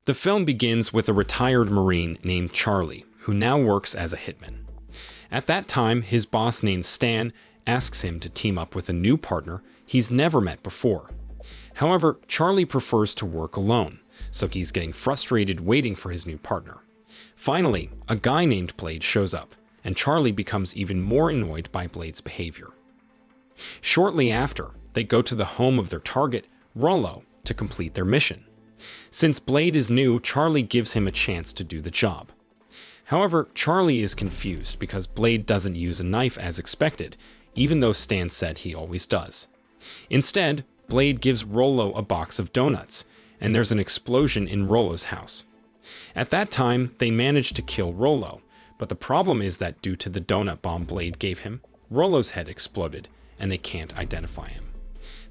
The film begins with a retired Marine named Charlie, who now works as a hitman. At that time, his boss named Stan asks him to team up with a new partner he's never met before. However, Charlie prefers to work alone, so he's getting frustrated waiting for his new partner. Finally, a guy named Blade shows up, and Charlie becomes even more annoyed by Blade's behavior. Shortly after, they go to the home of their target, Rollo, to complete their mission. Since Blade is new, Charlie gives him a chance to do the job. However, Charlie is confused because Blade doesn't use a knife as expected, even though Stan said he always does. Instead, Blade gives Rollo a box of donuts, and there's an explosion in Rollo's house. At that time, they manage to kill Rollo, but the problem is that due to the donut bomb Blade gave him, Rollo's head exploded, and they can't identify him.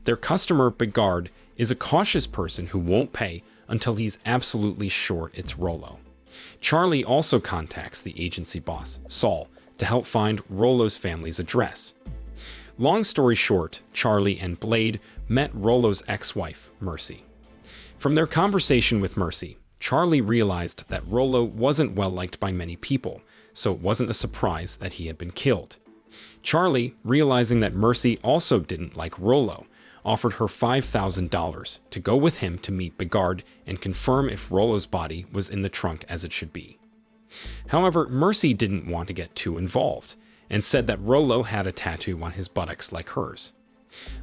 Their customer, Begard, is a cautious person who won't pay until he's absolutely sure it's Rollo. Charlie also contacts the agency boss, Saul, to help find Rollo's family's address. Long story short, Charlie and Blade met Rollo's ex-wife, Mercy. From their conversation with Mercy, Charlie realized that Rollo wasn't well liked by many people, so it wasn't a surprise that he had been killed. Charlie, realizing that Mercy also didn't like Rollo, offered her $5,000 to go with him to meet Begard and confirm if Rollo's body was in the trunk as it should be. However, Mercy didn't want to get too involved, and said that Rollo had a tattoo on his buttocks like hers.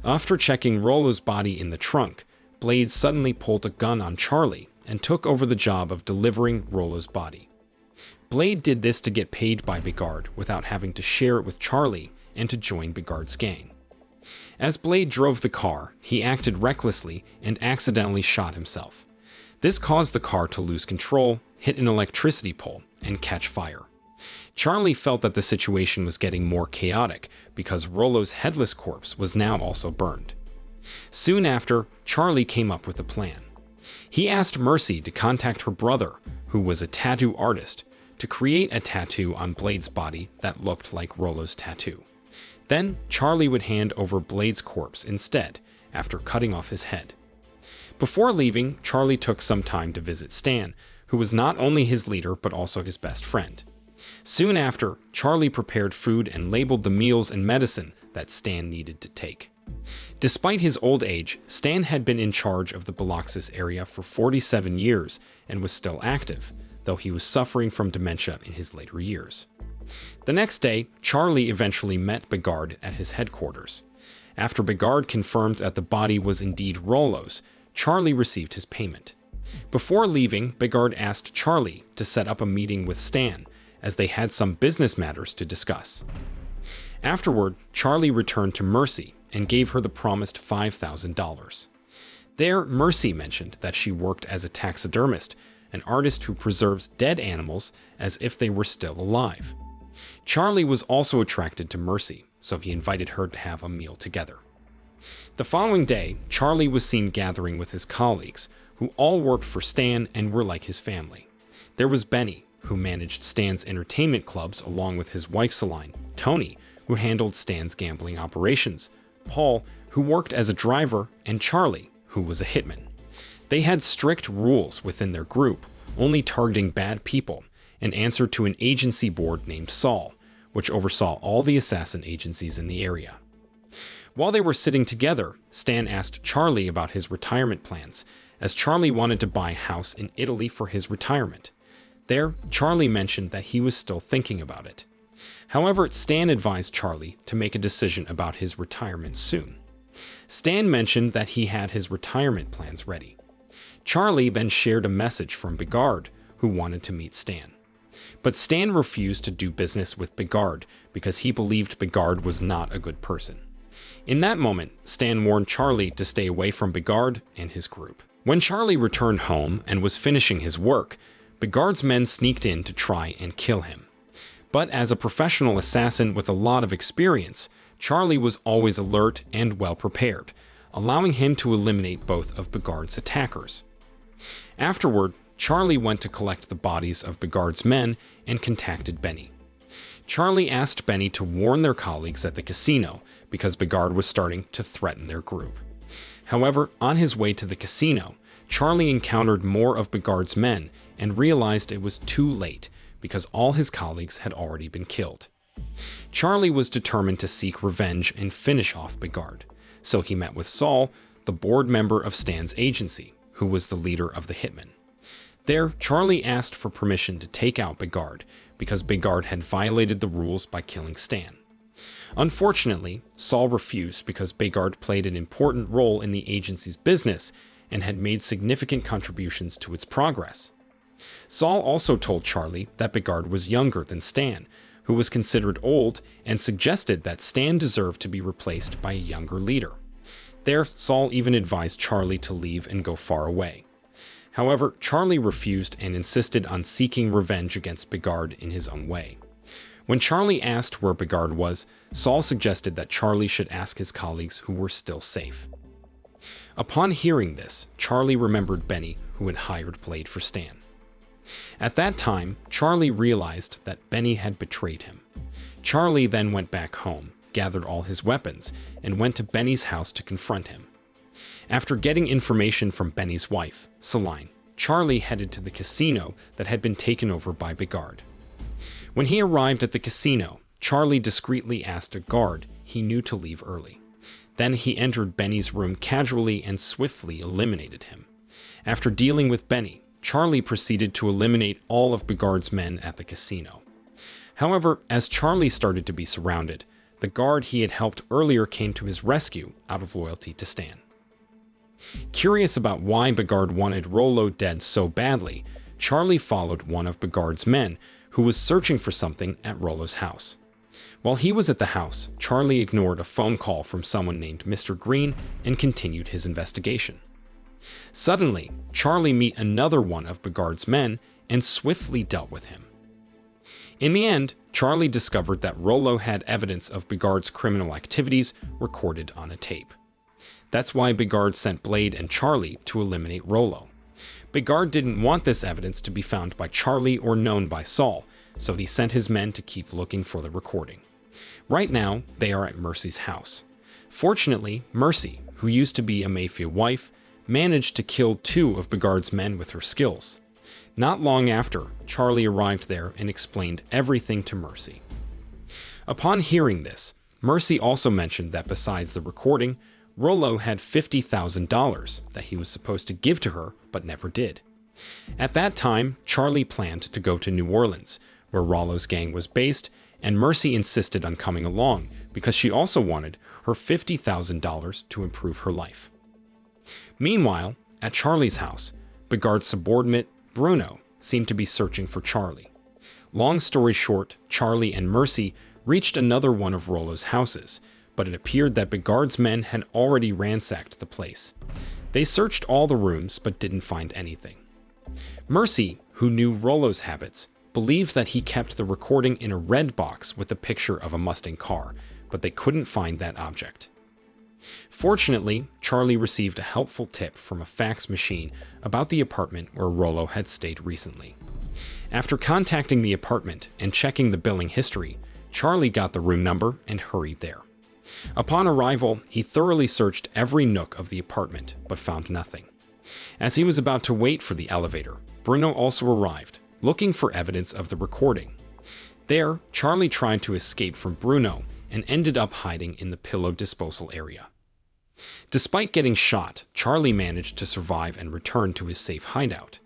After checking Rollo's body in the trunk, Blade suddenly pulled a gun on Charlie and took over the job of delivering Rollo's body. Blade did this to get paid by Begard without having to share it with Charlie and to join Begard's gang. As Blade drove the car, he acted recklessly and accidentally shot himself. This caused the car to lose control, hit an electricity pole, and catch fire. Charlie felt that the situation was getting more chaotic because Rollo's headless corpse was now also burned. Soon after, Charlie came up with a plan. He asked Mercy to contact her brother, who was a tattoo artist, to create a tattoo on Blade's body that looked like Rollo's tattoo. Then, Charlie would hand over Blade's corpse instead, after cutting off his head. Before leaving, Charlie took some time to visit Stan, who was not only his leader but also his best friend. Soon after, Charlie prepared food and labeled the meals and medicine that Stan needed to take. Despite his old age, Stan had been in charge of the Biloxis area for 47 years and was still active, though he was suffering from dementia in his later years. The next day, Charlie eventually met Begard at his headquarters. After Begard confirmed that the body was indeed Rollo's, Charlie received his payment. Before leaving, Begard asked Charlie to set up a meeting with Stan, as they had some business matters to discuss. Afterward, Charlie returned to Mercy and gave her the promised $5,000. There, Mercy mentioned that she worked as a taxidermist, an artist who preserves dead animals as if they were still alive. Charlie was also attracted to Mercy, so he invited her to have a meal together. The following day, Charlie was seen gathering with his colleagues, who all worked for Stan and were like his family. There was Benny, who managed Stan's entertainment clubs along with his wife Celine, Tony, who handled Stan's gambling operations, Paul, who worked as a driver, and Charlie, who was a hitman. They had strict rules within their group, only targeting bad people, and answered to an agency board named Saul, which oversaw all the assassin agencies in the area. While they were sitting together, Stan asked Charlie about his retirement plans, as Charlie wanted to buy a house in Italy for his retirement. There, Charlie mentioned that he was still thinking about it. However, Stan advised Charlie to make a decision about his retirement soon. Stan mentioned that he had his retirement plans ready. Charlie then shared a message from Begard, who wanted to meet Stan. But Stan refused to do business with Begard because he believed Begard was not a good person. In that moment, Stan warned Charlie to stay away from Begard and his group. When Charlie returned home and was finishing his work, Begard's men sneaked in to try and kill him. But as a professional assassin with a lot of experience, Charlie was always alert and well prepared, allowing him to eliminate both of Begard's attackers. Afterward, Charlie went to collect the bodies of Begard's men and contacted Benny. Charlie asked Benny to warn their colleagues at the casino because Begard was starting to threaten their group. However, on his way to the casino, Charlie encountered more of Begard's men and realized it was too late because all his colleagues had already been killed. Charlie was determined to seek revenge and finish off Begard, so he met with Saul, the board member of Stan's agency, who was the leader of the hitmen. There, Charlie asked for permission to take out Begard because Begard had violated the rules by killing Stan. Unfortunately, Saul refused because Begard played an important role in the agency's business and had made significant contributions to its progress. Saul also told Charlie that Begard was younger than Stan, who was considered old, and suggested that Stan deserved to be replaced by a younger leader. There, Saul even advised Charlie to leave and go far away. However, Charlie refused and insisted on seeking revenge against Begard in his own way. When Charlie asked where Begard was, Saul suggested that Charlie should ask his colleagues who were still safe. Upon hearing this, Charlie remembered Benny, who had hired Blade for Stan. At that time, Charlie realized that Benny had betrayed him. Charlie then went back home, gathered all his weapons, and went to Benny's house to confront him. After getting information from Benny's wife, Celine, Charlie headed to the casino that had been taken over by Begard. When he arrived at the casino, Charlie discreetly asked a guard he knew to leave early. Then he entered Benny's room casually and swiftly eliminated him. After dealing with Benny, Charlie proceeded to eliminate all of Begard's men at the casino. However, as Charlie started to be surrounded, the guard he had helped earlier came to his rescue out of loyalty to Stan. Curious about why Begard wanted Rollo dead so badly, Charlie followed one of Begard's men who was searching for something at Rollo's house. While he was at the house, Charlie ignored a phone call from someone named Mr. Green and continued his investigation. Suddenly, Charlie met another one of Begard's men and swiftly dealt with him. In the end, Charlie discovered that Rollo had evidence of Begard's criminal activities recorded on a tape. That's why Begard sent Blade and Charlie to eliminate Rollo. Begard didn't want this evidence to be found by Charlie or known by Saul, so he sent his men to keep looking for the recording. Right now, they are at Mercy's house. Fortunately, Mercy, who used to be a mafia wife, managed to kill 2 of Begard's men with her skills. Not long after, Charlie arrived there and explained everything to Mercy. Upon hearing this, Mercy also mentioned that besides the recording, Rollo had $50,000 that he was supposed to give to her but never did. At that time, Charlie planned to go to New Orleans, where Rollo's gang was based, and Mercy insisted on coming along because she also wanted her $50,000 to improve her life. Meanwhile, at Charlie's house, Begard's subordinate, Bruno, seemed to be searching for Charlie. Long story short, Charlie and Mercy reached another one of Rollo's houses, but it appeared that Begard's men had already ransacked the place. They searched all the rooms but didn't find anything. Mercy, who knew Rollo's habits, believed that he kept the recording in a red box with a picture of a Mustang car, but they couldn't find that object. Fortunately, Charlie received a helpful tip from a fax machine about the apartment where Rollo had stayed recently. After contacting the apartment and checking the billing history, Charlie got the room number and hurried there. Upon arrival, he thoroughly searched every nook of the apartment, but found nothing. As he was about to wait for the elevator, Bruno also arrived, looking for evidence of the recording. There, Charlie tried to escape from Bruno and ended up hiding in the pillow disposal area. Despite getting shot, Charlie managed to survive and return to his safe hideout.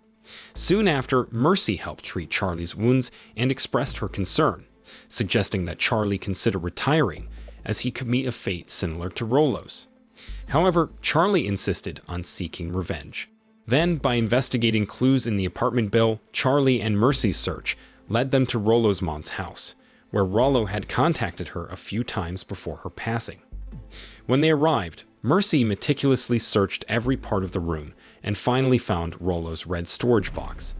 Soon after, Mercy helped treat Charlie's wounds and expressed her concern, suggesting that Charlie consider retiring as he could meet a fate similar to Rollo's. However, Charlie insisted on seeking revenge. Then, by investigating clues in the apartment bill, Charlie and Mercy's search led them to Rollo's mom's house, where Rollo had contacted her a few times before her passing. When they arrived, Mercy meticulously searched every part of the room and finally found Rollo's red storage box.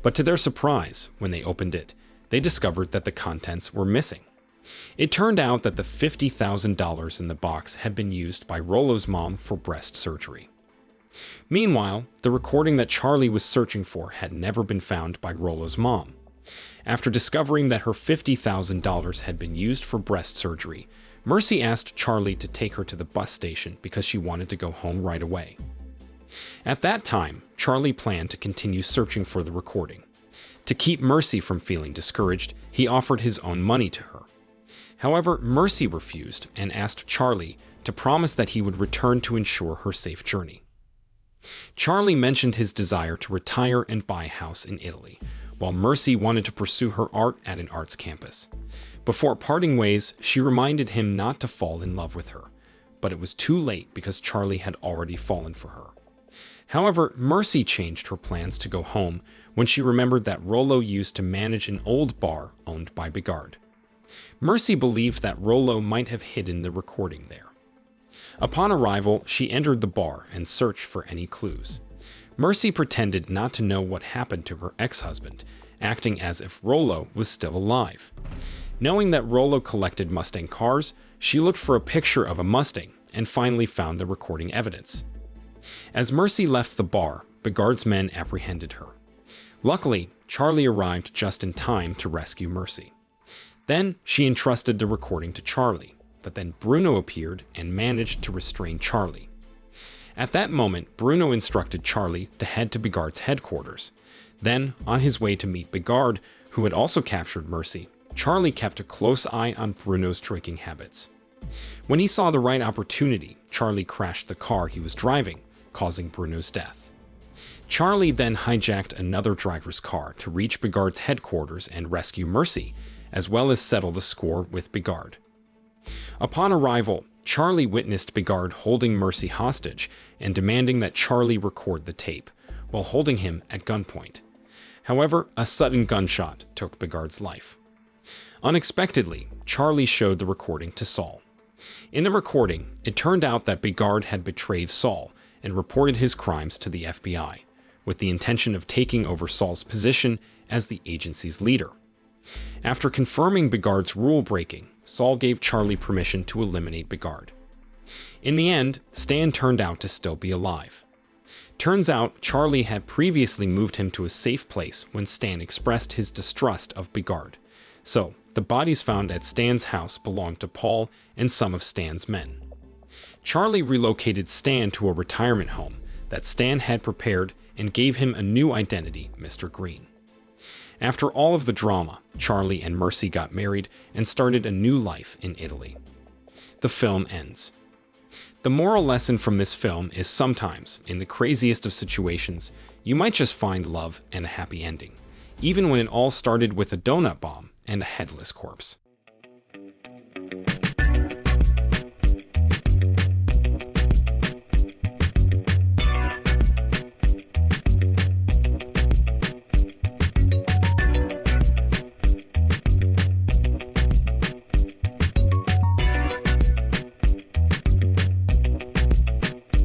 But to their surprise, when they opened it, they discovered that the contents were missing. It turned out that the $50,000 in the box had been used by Rollo's mom for breast surgery. Meanwhile, the recording that Charlie was searching for had never been found by Rollo's mom. After discovering that her $50,000 had been used for breast surgery, Mercy asked Charlie to take her to the bus station because she wanted to go home right away. At that time, Charlie planned to continue searching for the recording. To keep Mercy from feeling discouraged, he offered his own money to her. However, Mercy refused and asked Charlie to promise that he would return to ensure her safe journey. Charlie mentioned his desire to retire and buy a house in Italy, while Mercy wanted to pursue her art at an arts campus. Before parting ways, she reminded him not to fall in love with her, but it was too late because Charlie had already fallen for her. However, Mercy changed her plans to go home when she remembered that Rollo used to manage an old bar owned by Bigard. Mercy believed that Rollo might have hidden the recording there. Upon arrival, she entered the bar and searched for any clues. Mercy pretended not to know what happened to her ex-husband, acting as if Rollo was still alive. Knowing that Rollo collected Mustang cars, she looked for a picture of a Mustang and finally found the recording evidence. As Mercy left the bar, Bigard's men apprehended her. Luckily, Charlie arrived just in time to rescue Mercy. Then she entrusted the recording to Charlie, but then Bruno appeared and managed to restrain Charlie. At that moment, Bruno instructed Charlie to head to Bigard's headquarters. Then, on his way to meet Bigard, who had also captured Mercy, Charlie kept a close eye on Bruno's drinking habits. When he saw the right opportunity, Charlie crashed the car he was driving, causing Bruno's death. Charlie then hijacked another driver's car to reach Bigard's headquarters and rescue Mercy, as well as settle the score with Bigard. Upon arrival, Charlie witnessed Bigard holding Mercy hostage and demanding that Charlie record the tape, while holding him at gunpoint. However, a sudden gunshot took Bigard's life. Unexpectedly, Charlie showed the recording to Saul. In the recording, it turned out that Bigard had betrayed Saul and reported his crimes to the FBI, with the intention of taking over Saul's position as the agency's leader. After confirming Bigard's rule-breaking, Saul gave Charlie permission to eliminate Bigard. In the end, Stan turned out to still be alive. Turns out, Charlie had previously moved him to a safe place when Stan expressed his distrust of Bigard. So, the bodies found at Stan's house belonged to Paul and some of Stan's men. Charlie relocated Stan to a retirement home that Stan had prepared and gave him a new identity, Mr. Green. After all of the drama, Charlie and Mercy got married and started a new life in Italy. The film ends. The moral lesson from this film is sometimes, in the craziest of situations, you might just find love and a happy ending, even when it all started with a donut bomb and a headless corpse.